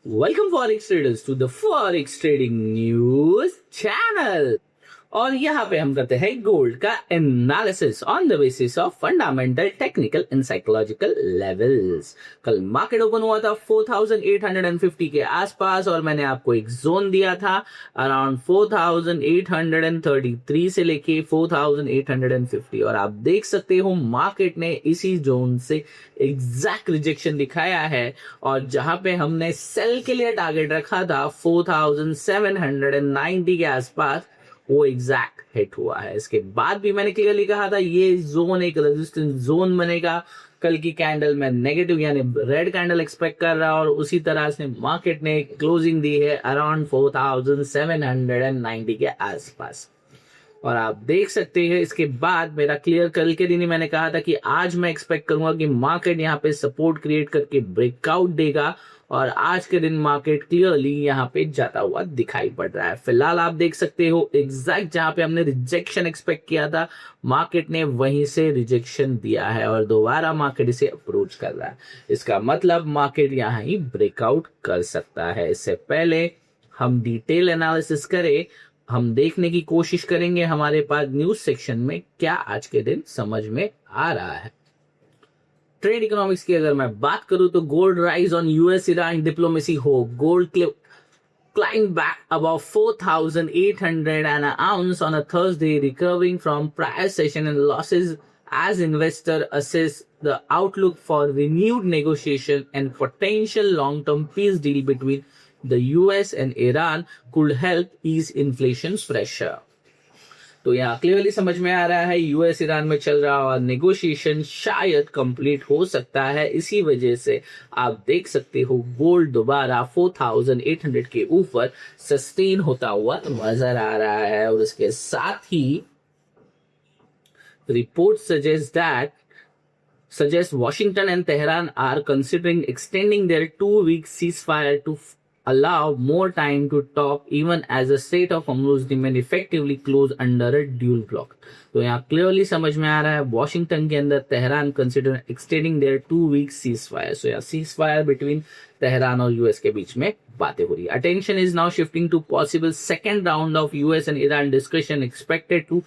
Welcome Forex traders to the Forex Trading News channel। और यहाँ पे हम करते हैं गोल्ड का analysis on the basis of fundamental, technical and psychological levels. कल मार्केट ओपन हुआ था 4850 के आसपास और मैंने आपको एक जोन दिया था अराउंड 4833 से लेके 4850 और आप देख सकते हो मार्केट ने इसी जोन से एग्जैक्ट रिजेक्शन दिखाया है और जहां पे हमने सेल के लिए टारगेट रखा था 4790 के आसपास वो एग्जैक्ट हिट हुआ है। इसके बाद भी मैंने क्लियरली कहा था ये जोन एक रेजिस्टेंस जोन बनेगा। कल की कैंडल में नेगेटिव यानी रेड कैंडल एक्सपेक्ट कर रहा और उसी तरह से मार्केट ने क्लोजिंग दी है अराउंड 4790 के आसपास। और आप देख सकते हैं इसके बाद मेरा क्लियर कल के दिन ही मैंने कहा था कि आज मैं एक्सपेक्ट करूंगा कि मार्केट यहाँ पे सपोर्ट क्रिएट करके ब्रेकआउट देगा और आज के दिन मार्केट क्लियरली यहाँ पे जाता हुआ दिखाई पड़ रहा है। फिलहाल आप देख सकते हो एग्जैक्ट जहां पे हमने रिजेक्शन एक्सपेक्ट किया था मार्केट ने वहीं से रिजेक्शन दिया है और दोबारा मार्केट इसे अप्रोच कर रहा है। इसका मतलब मार्केट यहाँ ही ब्रेकआउट कर सकता है। इससे पहले हम डिटेल एनालिसिस करें, हम देखने की कोशिश करेंगे हमारे पास न्यूज सेक्शन में क्या आज के दिन समझ में आ रहा है। ट्रेड इकोनॉमिक्स की अगर मैं बात करूं तो gold rise on US Iran diplomacy हो, gold climbed back above 4,800 an ounce on a Thursday, recovering from prior session and losses as investors assess the outlook for renewed negotiation and potential long-term peace deal between the US and Iran could help ease inflation pressure। तो यहाँ clearly समझ में आ रहा है US Iran में चल रहा और नेगोशिएशन शायद कंप्लीट हो सकता है। इसी वजह से आप देख सकते हो गोल्ड दोबारा 4800 के ऊपर सस्टेन होता हुआ नजर आ रहा है और उसके साथ ही report suggest Washington and Tehran are considering extending their 2-week ceasefire to allow more time to talk even as the Strait of Hormuz remain effectively closed under a dual block। तो यहाँ क्लियरली समझ में आ रहा है Washington के अंदर Tehran consider extending their 2-week ceasefire। सो यहाँ ceasefire बिटवीन तेहरान और यूएस के बीच में बातें हो रही है। Attention is now shifting to possible second round of US and Iran discussion expected to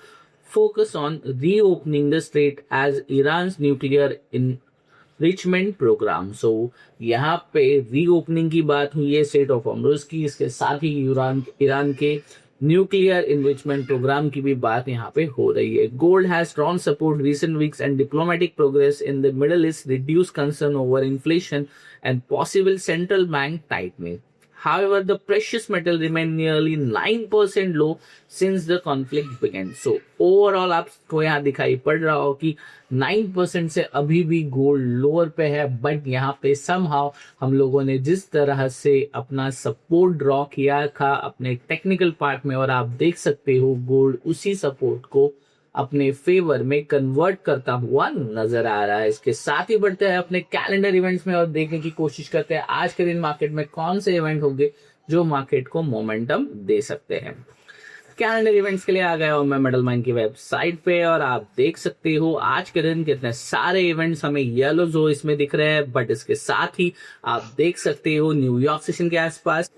focus on reopening the strait as Iran's nuclear enrichment program। So यहाँ पे रीओपनिंग की बात हुई है स्ट्रेट ऑफ हॉर्मुज की, इसके साथ ही ईरान के न्यूक्लियर इन्रिचमेंट प्रोग्राम की भी बात यहाँ पे हो रही है। Gold has strong support recent weeks and diplomatic progress in the Middle East reduce concern over inflation and possible central bank tightening। However, the precious metal remained nearly 9% low since the conflict began। So overall आपको यहाँ दिखाई पड़ रहा हो कि 9% से अभी भी गोल्ड लोअर पे है, बट यहाँ पे somehow हम लोगों ने जिस तरह से अपना सपोर्ट ड्रॉ किया था अपने टेक्निकल पार्ट में और आप देख सकते हो गोल्ड उसी सपोर्ट को अपने फेवर में कन्वर्ट करता हुआ नजर आ रहा है। इसके साथ ही बढ़ते हैं अपने कैलेंडर इवेंट्स में और देखने की कोशिश करते हैं आज के दिन मार्केट में कौन से इवेंट होंगे जो मार्केट को मोमेंटम दे सकते हैं। कैलेंडर इवेंट्स के लिए आ गया हूं मैं मेटल माइन की वेबसाइट पे और आप देख सकते हो आज के दिन कितने सारे इवेंट्स हमें येलो जो इसमें दिख रहे हैं, बट इसके साथ ही आप देख सकते हो न्यूयॉर्क सेशन के आसपास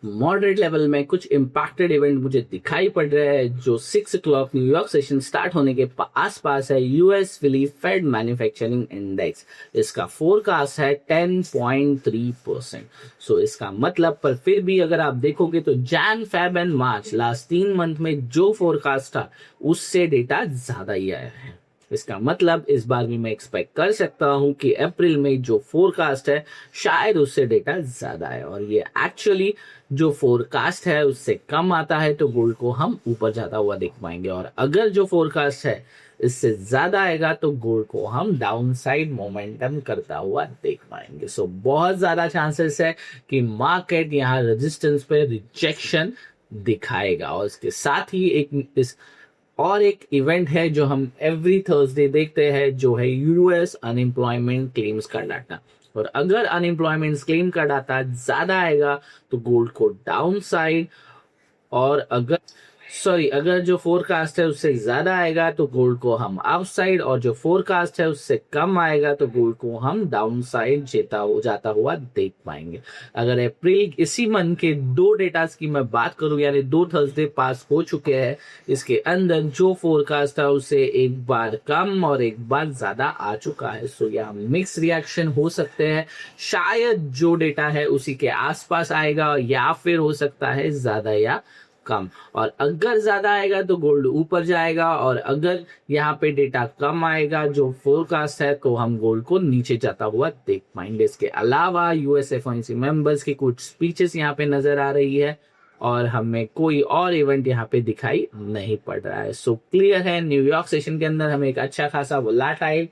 मॉडरेट लेवल में कुछ इंपैक्टेड इवेंट मुझे दिखाई पड़ रहे हैं जो 6 o'clock न्यूयॉर्क सेशन स्टार्ट होने के आसपास है। यूएस फिली फेड मैन्युफैक्चरिंग इंडेक्स, इसका फोरकास्ट है 10.3%। सो इसका मतलब पर फिर भी अगर आप देखोगे तो Jan Feb and March last 3 month में जो फोरकास्ट था उससे डेटा ज्यादा ही आया है। इसका मतलब इस बार भी मैं एक्सपेक्ट कर सकता हूं कि अप्रैल में जो फोरकास्ट है शायद उससे डेटा ज्यादा है और ये एक्चुअली जो फोरकास्ट है उससे कम आता है तो गोल्ड को हम ऊपर जाता हुआ देख पाएंगे और अगर जो फोरकास्ट है इससे ज्यादा आएगा तो गोल्ड को हम डाउन साइड मोमेंटम करता हुआ देख पाएंगे। सो बहुत ज्यादा चांसेस है कि मार्केट यहाँ रेजिस्टेंस पे रिजेक्शन दिखाएगा और इसके साथ ही एक इवेंट है जो हम एवरी थर्सडे देखते हैं जो है यूएस अनएम्प्लॉयमेंट क्लेम्स का डाटा और अगर अनएम्प्लॉयमेंट क्लेम का डाटा ज्यादा आएगा तो गोल्ड को डाउन साइड और अगर सॉरी, अगर जो फोरकास्ट है उससे ज्यादा आएगा तो गोल्ड को हम अपसाइड, और जो फोरकास्ट है उससे कम आएगा तो गोल्ड को हम डाउन साइड जाता हुआ देख पाएंगे। अगर अप्रैल इसी मंथ के दो डेटास की मैं बात करूं, यानी दो थर्सडे पास हो चुके हैं, इसके अंदर जो फोरकास्ट था उससे एक बार कम और एक बार ज्यादा आ चुका है। सो यहाँ मिक्स रिएक्शन हो सकते हैं, शायद जो डेटा है उसी के आसपास आएगा या फिर हो सकता है ज्यादा या कम। और अगर ज्यादा आएगा तो गोल्ड ऊपर जाएगा, और अगर यहाँ पे डेटा कम आएगा जो फोरकास्ट है तो हम गोल्ड को नीचे जाता हुआ देख पाएंगे। इसके अलावा यूएस एफओएमसी मेंबर्स की कुछ स्पीचेस यहाँ पे नजर आ रही है, और हमें कोई और इवेंट यहाँ पे दिखाई नहीं पड़ रहा है। सो क्लियर है, न्यूयॉर्क सेशन के अंदर हमें एक अच्छा खासा वोलेटाइल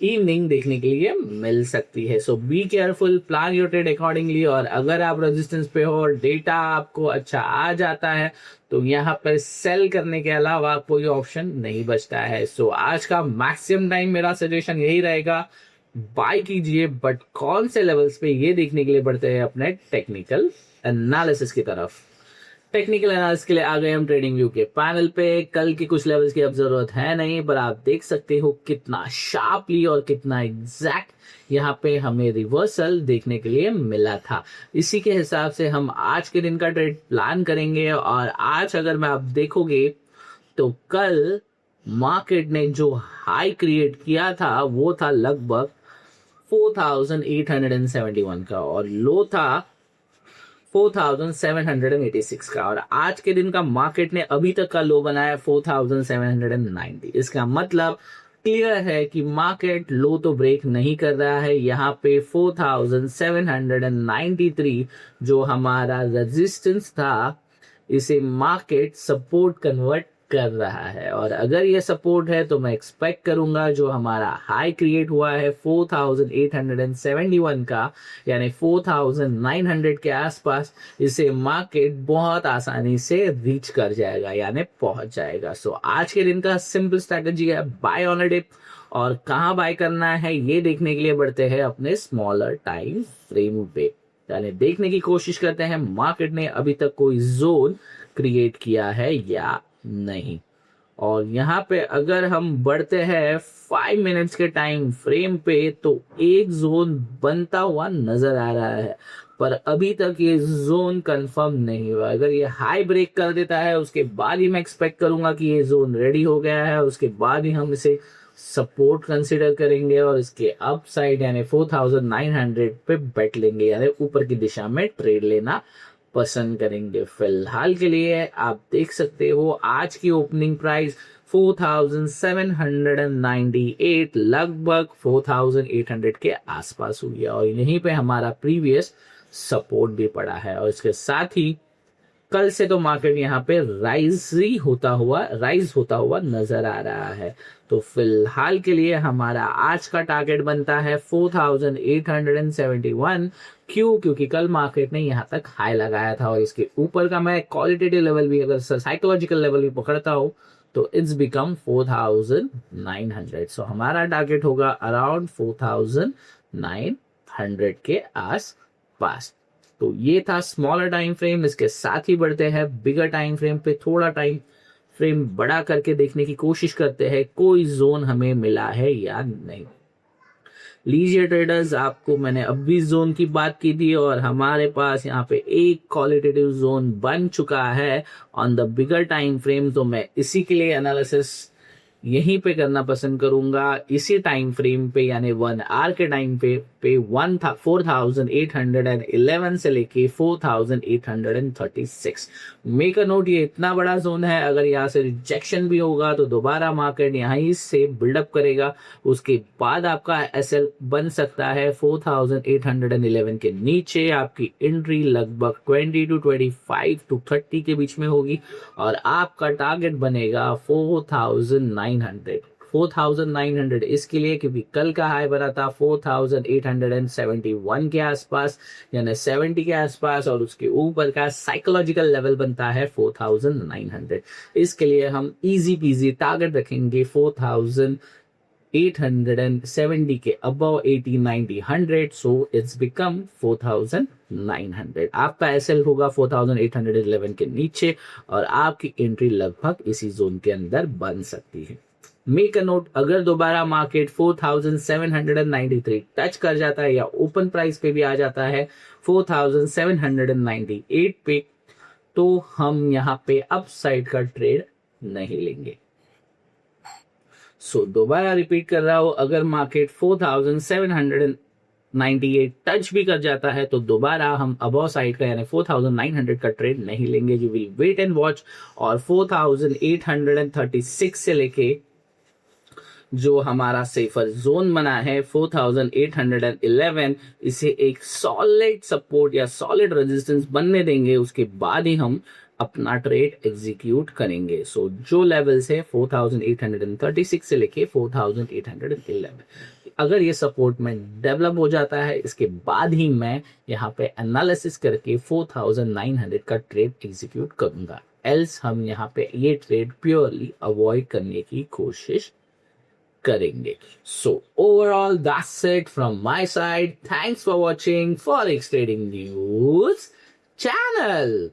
इवनिंग देखने के लिए मिल सकती है। So be careful, plan your trade accordingly, और अगर आप रेजिस्टेंस पे हो और डेटा आपको अच्छा आ जाता है तो यहाँ पर सेल करने के अलावा कोई ऑप्शन नहीं बचता है। सो आज का मैक्सिमम टाइम मेरा सजेशन यही रहेगा, बाय कीजिए, बट कौन से लेवल्स पे ये देखने के लिए बढ़ते हैं अपने टेक्निकल एनालिसिस की तरफ। टेक्निकल एनालिसिस के लिए आ गए हम ट्रेडिंग व्यू के पैनल पे। कल की कुछ लेवल्स की अब जरूरत है नहीं, पर आप देख सकते हो कितना शार्पली और कितना एग्जैक्ट यहाँ पे हमें रिवर्सल देखने के लिए मिला था। इसी के हिसाब से हम आज के दिन का ट्रेड प्लान करेंगे। और आज अगर मैं आप देखोगे तो कल मार्केट ने जो हाई क्रिएट किया था वो था लगभग 4871 का, और लो था 4786 का, और आज के दिन का मार्केट ने अभी तक का लो बनाया 4790। इसका मतलब क्लियर है कि मार्केट लो तो ब्रेक नहीं कर रहा है। यहाँ पे 4793 जो हमारा रेजिस्टेंस था, इसे मार्केट सपोर्ट कन्वर्ट कर रहा है। और अगर ये सपोर्ट है तो मैं एक्सपेक्ट करूंगा जो हमारा हाई क्रिएट हुआ है 4871 का, यानी 4900 के आसपास, इसे मार्केट बहुत आसानी से रीच कर जाएगा, यानी पहुंच जाएगा। सो आज के दिन का सिंपल स्ट्रेटेजी है बाय ऑन अ डिप, और कहाँ बाय करना है ये देखने के लिए बढ़ते हैं अपने स्मॉलर टाइम फ्रेम पे, यानी देखने की कोशिश करते हैं मार्केट ने अभी तक कोई जोन क्रिएट किया है या नहीं। और यहाँ पे अगर हम बढ़ते हैं 5 मिनट्स के टाइम फ्रेम पे तो एक जोन बनता हुआ नजर आ रहा है, पर अभी तक ये जोन कंफर्म नहीं हुआ। अगर ये हाई ब्रेक कर देता है उसके बाद ही मैं एक्सपेक्ट करूंगा कि ये जोन रेडी हो गया है, उसके बाद ही हम इसे सपोर्ट कंसीडर करेंगे और इसके अप साइड यानी 4900 पे बेट लेंगे, यानी ऊपर की दिशा में ट्रेड लेना पसंद करेंगे। फिलहाल के लिए आप देख सकते हो आज की ओपनिंग प्राइस 4798, लगभग 4800 के आसपास हुई है, और यहीं पे हमारा प्रीवियस सपोर्ट भी पड़ा है। और इसके साथ ही कल से तो मार्केट यहाँ पे राइज होता हुआ नजर आ रहा है। तो फिलहाल के लिए हमारा आज का टारगेट बनता है 4871। क्योंकि कल मार्केट ने यहाँ तक हाई लगाया था, और इसके ऊपर का मैं क्वालिटेटिव लेवल भी, अगर साइकोलॉजिकल लेवल भी पकड़ता हूँ तो इट्स बिकम 4900। सो हमारा टारगेट होगा अराउंड 4900 के आस पास। तो ये था स्मॉलर टाइम फ्रेम। इसके साथ ही बढ़ते हैं बिगर टाइम फ्रेम पे, थोड़ा टाइम फ्रेम बड़ा करके देखने की कोशिश करते हैं कोई जोन हमें मिला है या नहीं। लीजिए ट्रेडर्स, आपको मैंने अभी जोन की बात की थी, और हमारे पास यहाँ पे एक क्वालिटेटिव जोन बन चुका है on the bigger time frame. तो मैं इसी के लिए एनालिसिस यहीं पे करना पसंद करूंगा, इसी टाइम फ्रेम पे, यानी 1 आवर के टाइम पे 4811 से लेके 4836। मेक अ नोट, ये इतना बड़ा जोन है, अगर यहाँ से रिजेक्शन भी होगा तो दोबारा मार्केट यहीं से बिल्डअप करेगा, उसके बाद आपका एसएल बन सकता है 4811 के नीचे। आपकी एंट्री लगभग 20 to 25 to 30 के बीच में होगी, और आपका टारगेट बनेगा 4900 इसके लिए, क्योंकि कल का हाई बना था 4871 के आसपास, यानी 70 के आसपास, और उसके ऊपर का साइकोलॉजिकल लेवल बनता है 4900। इसके लिए हम इजी पीजी टारगेट रखेंगे 4870 के above 80 90 100, so it's become 4900. आपका एसएल होगा 4811 के नीचे और आपकी एंट्री लगभग इसी जोन के अंदर बन सकती है. मेक अ नोट, अगर दोबारा मार्केट 4793 टच कर जाता है या ओपन प्राइस पे भी आ जाता है 4798 पे, तो हम यहाँ पे अपसाइड का ट्रेड नहीं लेंगे. सो दोबारा रिपीट कर रहा हूं, अगर मार्केट 4798 टच भी कर जाता है तो दोबारा हम अबव साइड का यानी 4900 का ट्रेड नहीं लेंगे. You will wait and watch. और 4836 से लेके जो हमारा सेफर जोन बना है 4811, इसे एक सॉलिड सपोर्ट या सॉलिड रेजिस्टेंस बनने देंगे, उसके बाद ही हम अपना ट्रेड एग्जीक्यूट करेंगे. सो जो लेवल्स है 4836 से लेके 4811, अगर ये सपोर्ट में डेवलप हो जाता है, इसके बाद ही मैं यहाँ पे एनालिसिस करके 4900 का ट्रेड एग्जीक्यूट करूंगा. एल्स हम यहाँ पे ये ट्रेड प्योरली अवॉइड करने की कोशिश करेंगे. So overall that's it from my side. Thanks for watching forex trading news channel.